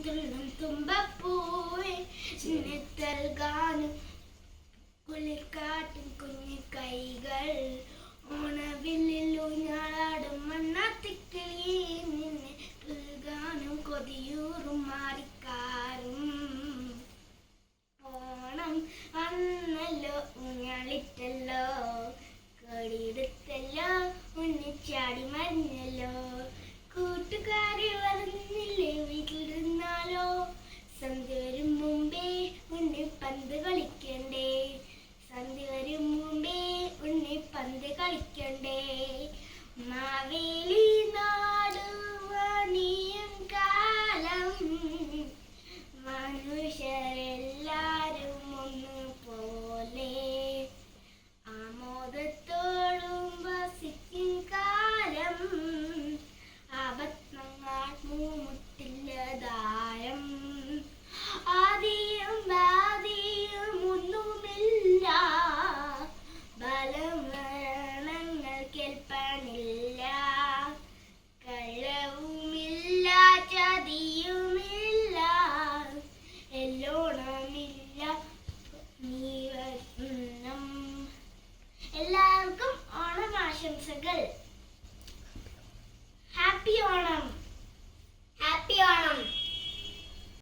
തുള്ളും തുമ്പപ്പൂവേ ചിന്നത്തൽകാനും കുളിക്കാട്ടും കുഞ്ഞു കൈകൾ ഓണവില്ലിൽ ഊഞ്ഞാലാടും മണ്ണാത്തിക്കിളിയെ നിന്നെ പുൽകാനും കൊതിയൂറും മാറിക്കാറും ഓണം വന്നല്ലോ ഊഞ്ഞാലിട്ടല്ലോ കൊടിയെടുത്തല്ലോ ഉന്നിച്ചാടി മറിഞ്ഞല്ലോ കൂട്ടുകാരെ വരുന്നില്ലേ വീട്ടിലിരുന്നാലോ സന്ധ്യ വരും മുമ്പേ ഉണ്ണി പന്ത് കളിക്കണ്ടേ സന്ധ്യ വരും മുമ്പേ ഉണ്ണി പന്ത് കളിക്കണ്ടേ മാവേലി നാടുവാണിയും കാലം മനുഷ്യരെല്ലാരും ഒന്നുപോലെ ആമോദത്തോടും വസിക്കും കാലം ആപത്നങ്ങൾ മുട്ടില്ലതാരം ആദിയും ബാധിയും ഒന്നുമില്ല ബലമരണങ്ങൾ കേൾപ്പാനില്ല കള്ളവുമില്ല ചതിയുമില്ല എല്ലോണമില്ല നീ വരണം. എല്ലാവർക്കും ഓണം ആശംസകൾ. ഹാപ്പി ഓണം.